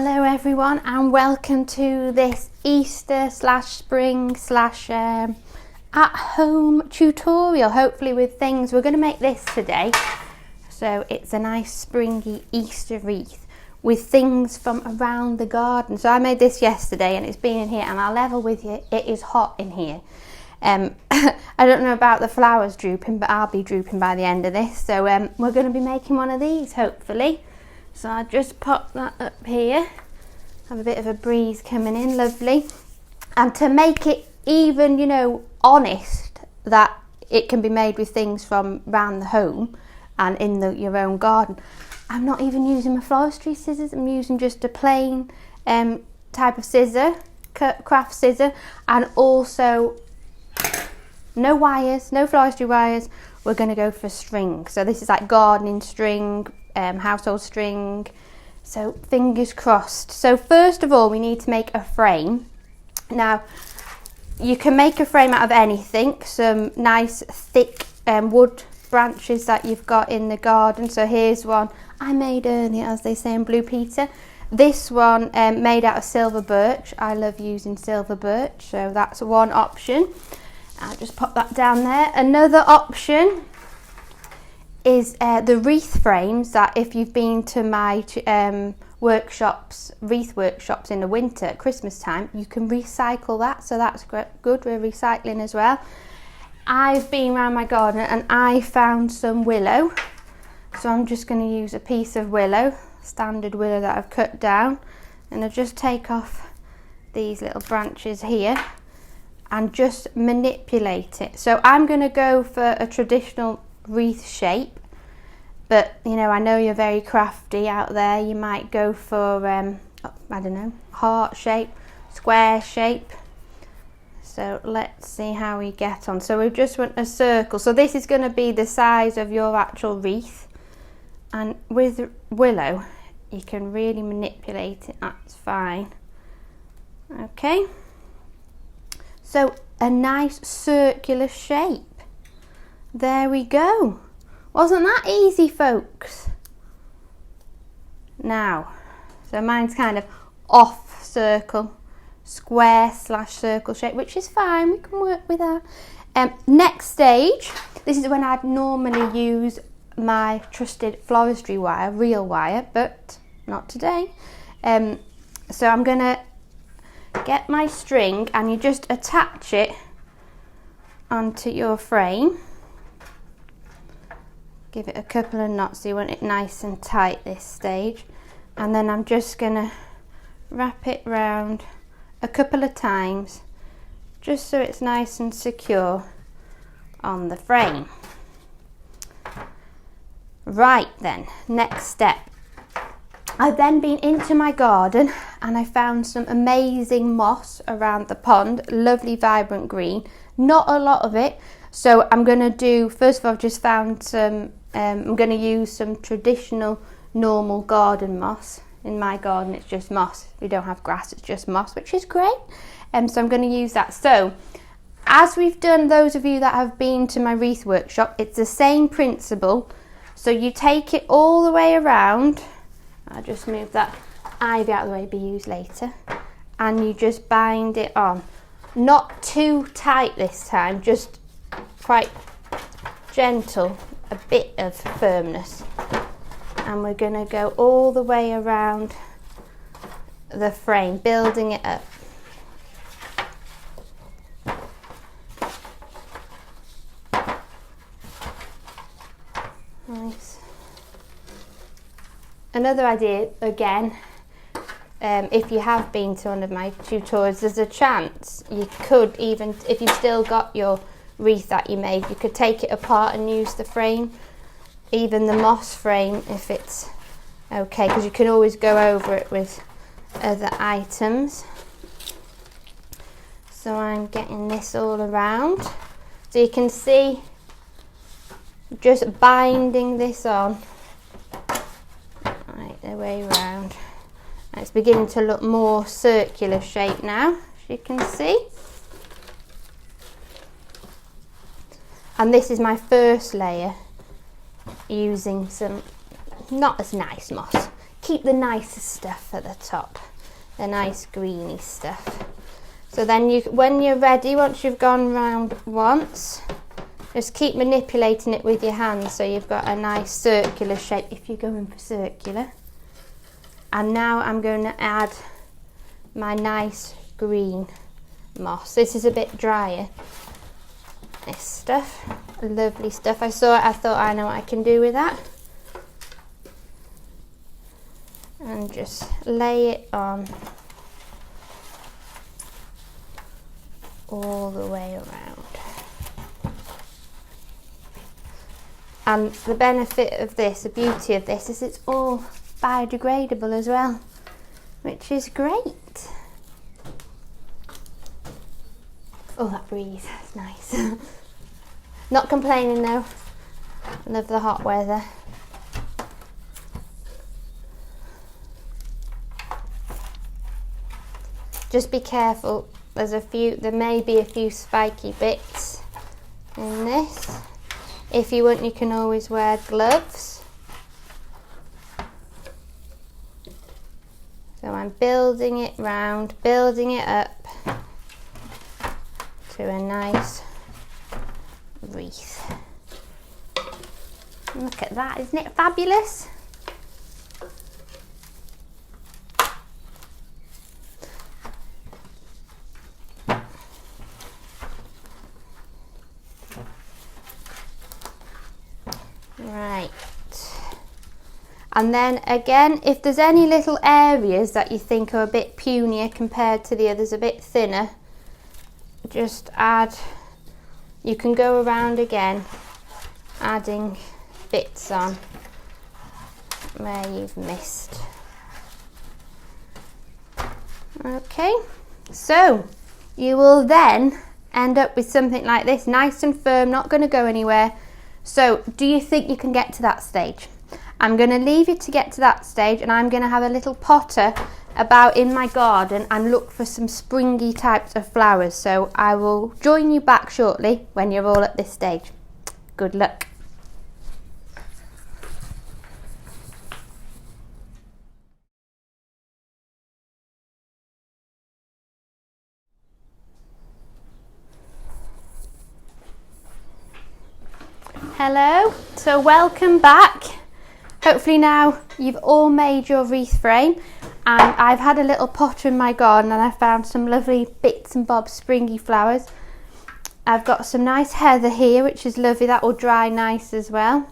Hello everyone and welcome to this Easter / spring / at home tutorial, hopefully with things. We're going to make this today. So it's a nice springy Easter wreath with things from around the garden. So I made this yesterday and it's been in here, and I'll level with you, it is hot in here. I don't know about the flowers drooping, but I'll be drooping by the end of this. So we're going to be making one of these hopefully. So I'll just pop that up here. Have a bit of a breeze coming in, lovely. And to make it even, honest that it can be made with things from around the home and in your own garden, I'm not even using my floristry scissors. I'm using just a plain type of scissor, craft scissor, and also no wires, no floristry wires. We're going to go for string. So this is like gardening string, household string. So fingers crossed. So first of all, we need to make a frame. Now, you can make a frame out of anything. Some nice thick wood branches that you've got in the garden. So here's one I made earlier, as they say in Blue Peter. This one made out of silver birch. I love using silver birch, so that's one option. I'll just pop that down there. Another option is the wreath frames that, if you've been to my wreath workshops in the winter at Christmas time, you can recycle that, so that's good. We're recycling as well. I've been around my garden and I found some willow, so I'm just going to use a piece of willow, standard willow that I've cut down, and I'll just take off these little branches here and just manipulate it. So I'm going to go for a traditional wreath shape, but I know you're very crafty out there. You might go for I don't know, heart shape, square shape. So let's see how we get on. So we just want a circle. So this is going to be the size of your actual wreath, and with willow you can really manipulate it. That's fine. Okay, so a nice circular shape. There we go. Wasn't that easy, folks? Now, so mine's kind of off circle, square / circle shape, which is fine. We can work with that. Next stage, this is when I'd normally use my trusted floristry wire, real wire, but not today. So I'm gonna get my string, and you just attach it onto your frame. Give it a couple of knots, so you want it nice and tight this stage. And then I'm just gonna wrap it round a couple of times, just so it's nice and secure on the frame. Right then, next step. I've then been into my garden and I found some amazing moss around the pond, lovely vibrant green, not a lot of it. So I'm going to do, first of all, I've just found some, I'm going to use some traditional normal garden moss. In my garden it's just moss. We don't have grass, it's just moss, which is great. So I'm going to use that. So as we've done, those of you that have been to my wreath workshop, it's the same principle. So you take it all the way around. I'll just move that ivy out of the way, be used later. And you just bind it on. Not too tight this time, just quite gentle, a bit of firmness. And we're going to go all the way around the frame, building it up. Nice. Another idea, again, if you have been to one of my tutorials, there's a chance you could, even if you've still got your wreath that you made, you could take it apart and use the frame, even the moss frame, if it's okay, because you can always go over it with other items. So I'm getting this all around, so you can see, just binding this on right the way around. It's beginning to look more circular shape now, as you can see. And this is my first layer, using some not as nice moss. keep the nicer stuff at the top, the nice greeny stuff. So then when you're ready, once you've gone round once, just keep manipulating it with your hands so you've got a nice circular shape if you're going for circular. And now I'm going to add my nice green moss. This is a bit drier, this stuff, lovely stuff. I saw it, I thought I know what I can do with that. And just lay it on all the way around. And the benefit of this, the beauty of this, is it's all biodegradable as well, which is great. Oh, that breeze, that's nice. Not complaining though, love the hot weather. Just be careful, there may be a few spiky bits in this. If you want, you can always wear gloves. So I'm building it round, building it up to a nice wreath. Look at that, isn't it fabulous? Right, and then again, if there's any little areas that you think are a bit punier compared to the others, a bit thinner, just add, you can go around again, adding bits on where you've missed. Okay, so you will then end up with something like this, nice and firm, not going to go anywhere. So do you think you can get to that stage? I'm going to leave you to get to that stage, and I'm going to have a little potter about in my garden and look for some springy types of flowers. So I will join you back shortly when you're all at this stage. Good luck. Hello, so welcome back. Hopefully now you've all made your wreath frame, and I've had a little potter in my garden and I found some lovely bits and bobs springy flowers. I've got some nice heather here, which is lovely, that will dry nice as well.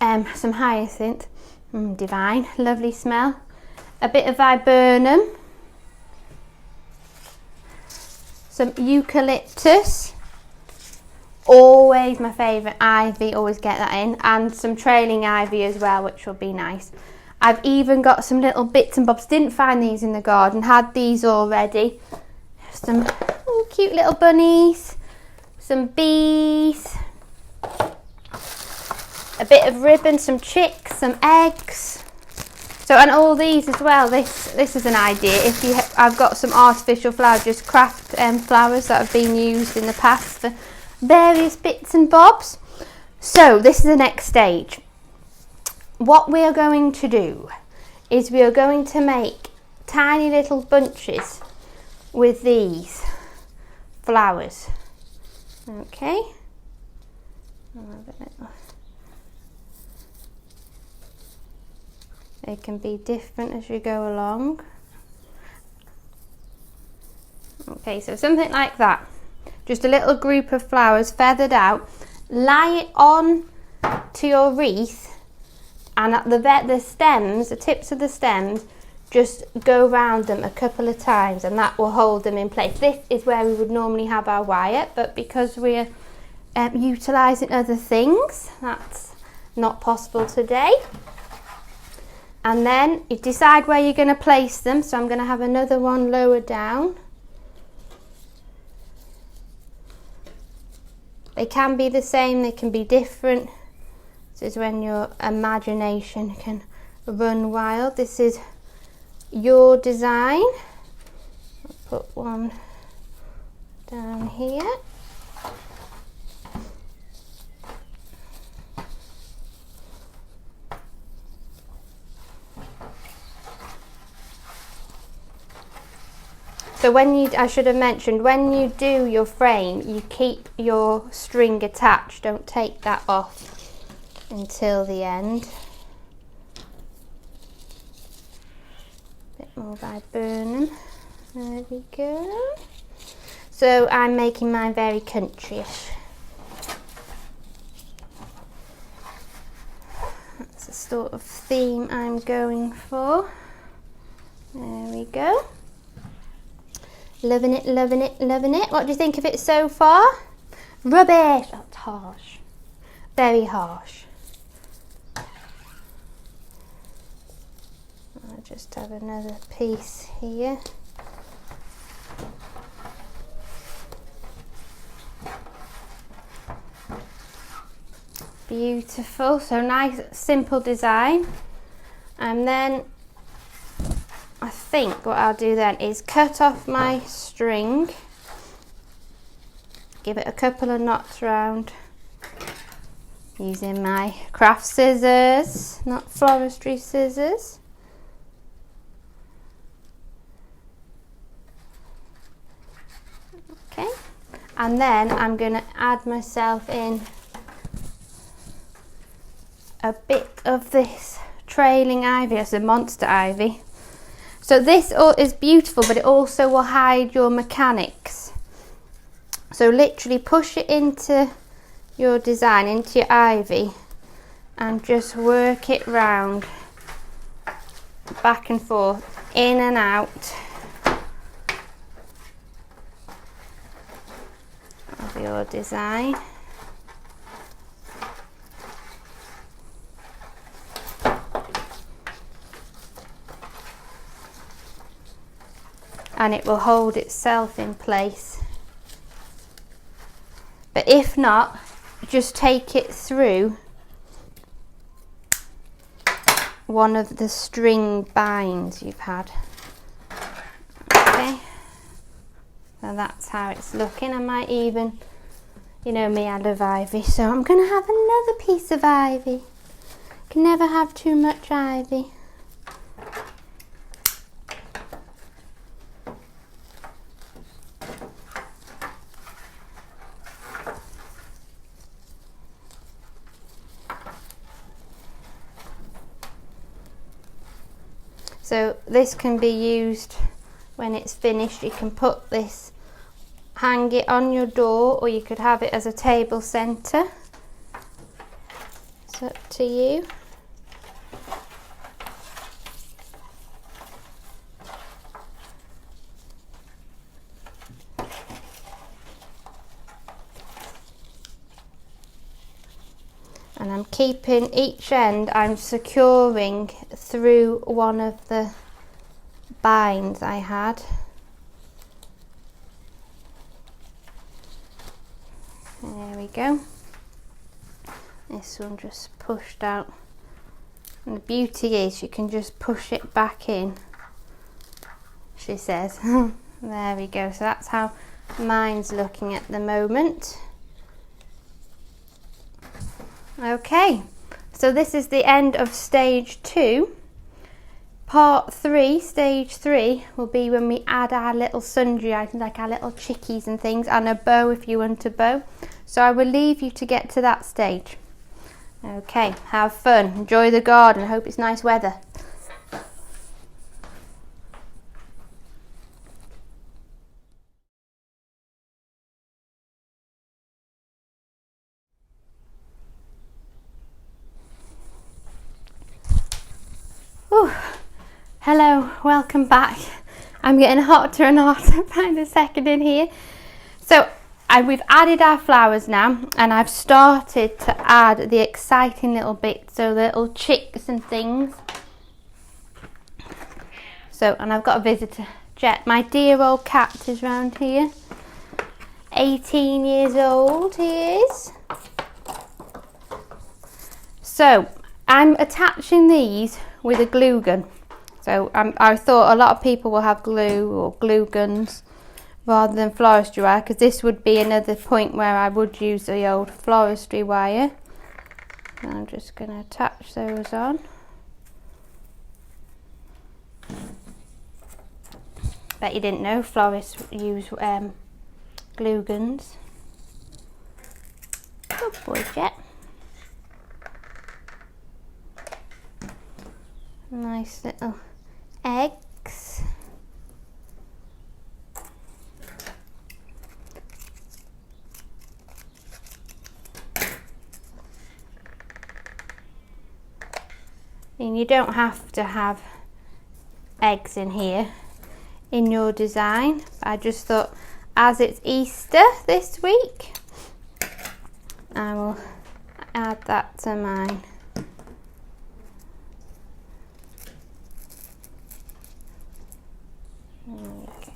Some hyacinth, divine, lovely smell. A bit of viburnum, some eucalyptus, always my favourite, ivy, always get that in, and some trailing ivy as well, which will be nice. I've even got some little bits and bobs, didn't find these in the garden, had these already. Some cute little bunnies, some bees, a bit of ribbon, some chicks, some eggs. So, and all these as well, this is an idea. If you I've got some artificial flowers, just craft flowers that have been used in the past for various bits and bobs. So this is the next stage. What we are going to do is we are going to make tiny little bunches with these flowers. Okay. They can be different as you go along. Okay, so something like that. Just a little group of flowers feathered out. Lie it on to your wreath, and at the stems, the tips of the stems, just go round them a couple of times, and that will hold them in place. This is where we would normally have our wire, but because we're utilising other things, that's not possible today. And then you decide where you're going to place them. So I'm going to have another one lower down. They can be the same, they can be different. This is when your imagination can run wild. This is your design. I'll put one down here. So I should have mentioned, when you do your frame, you keep your string attached. Don't take that off until the end. A bit more by Burnham. There we go. So I'm making mine very countryish. That's the sort of theme I'm going for. There we go. Loving it, loving it, loving it. What do you think of it so far? Rubbish! Oh, it's harsh. Very harsh. I'll just have another piece here. Beautiful. So nice, simple design. And then I think what I'll do then is cut off my string, give it a couple of knots round using my craft scissors, not floristry scissors. Okay, and then I'm going to add myself in a bit of this trailing ivy, as a monster ivy. So this is beautiful, but it also will hide your mechanics. So literally push it into your design, into your ivy, and just work it round, back and forth, in and out of your design. And it will hold itself in place. But if not, just take it through one of the string binds you've had. Okay, so that's how it's looking. I might even, you know me, I love ivy, so I'm going to have another piece of ivy. Can never have too much ivy. So this can be used when it's finished. You can put this, hang it on your door, or you could have it as a table centre. It's up to you. And I'm keeping each end, I'm securing through one of the binds I had. There we go. This one just pushed out. And the beauty is you can just push it back in, she says. There we go. So that's how mine's looking at the moment. Okay, so this is the end of stage 2. Part 3, stage 3, will be when we add our little sundry items, like our little chickies and things, and a bow if you want a bow. So I will leave you to get to that stage. Okay, have fun, enjoy the garden, hope it's nice weather. Ooh. Hello, welcome back. I'm getting hotter and hotter by the second in here. So we've added our flowers now, and I've started to add the exciting little bits, so little chicks and things. So, and I've got a visitor, Jet, my dear old cat is round here. 18 years old he is. So I'm attaching these with a glue gun. So I thought a lot of people will have glue or glue guns rather than floristry wire, because this would be another point where I would use the old floristry wire. And I'm just going to attach those on. Bet you didn't know florists use glue guns. Good boy, Jet. Nice little eggs. And you don't have to have eggs in here in your design. I just thought, as it's Easter this week, I will add that to mine. There we go.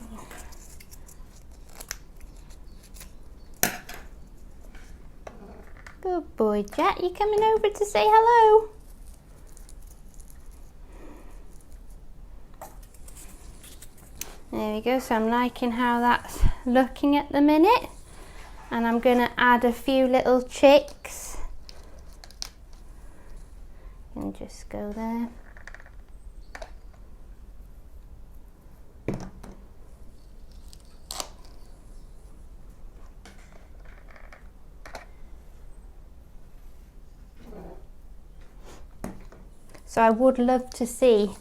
Good boy, Jet. You coming over to say hello? There we go, so I'm liking how that's looking at the minute, and I'm going to add a few little chicks and just go there. So I would love to see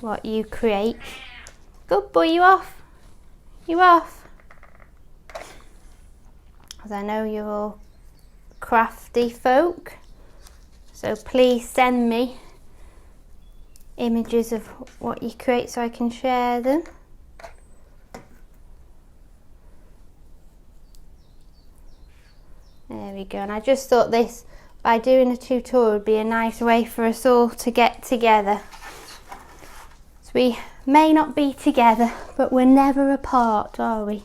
what you create. Good boy, you off? You off? Because I know you're all crafty folk. So please send me images of what you create so I can share them. There we go. And I just thought this, by doing a tutorial, would be a nice way for us all to get together. So we may not be together, but we're never apart, are we?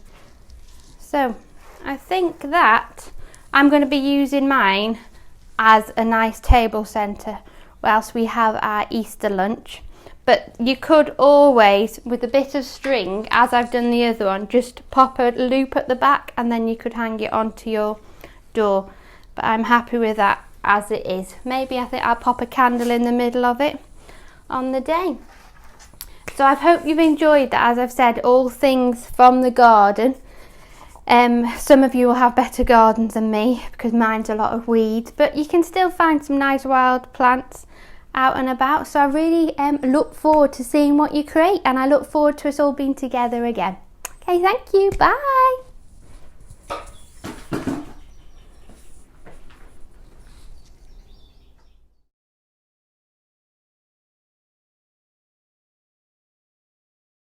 So I think that I'm going to be using mine as a nice table centre whilst we have our Easter lunch. But you could always, with a bit of string, as I've done the other one, just pop a loop at the back and then you could hang it onto your door. But I'm happy with that as it is. Maybe I think I'll pop a candle in the middle of it on the day. So I hope you've enjoyed that. As I've said, all things from the garden. Some of you will have better gardens than me because mine's a lot of weeds, but you can still find some nice wild plants out and about. So I really look forward to seeing what you create, and I look forward to us all being together again. Okay, thank you. Bye.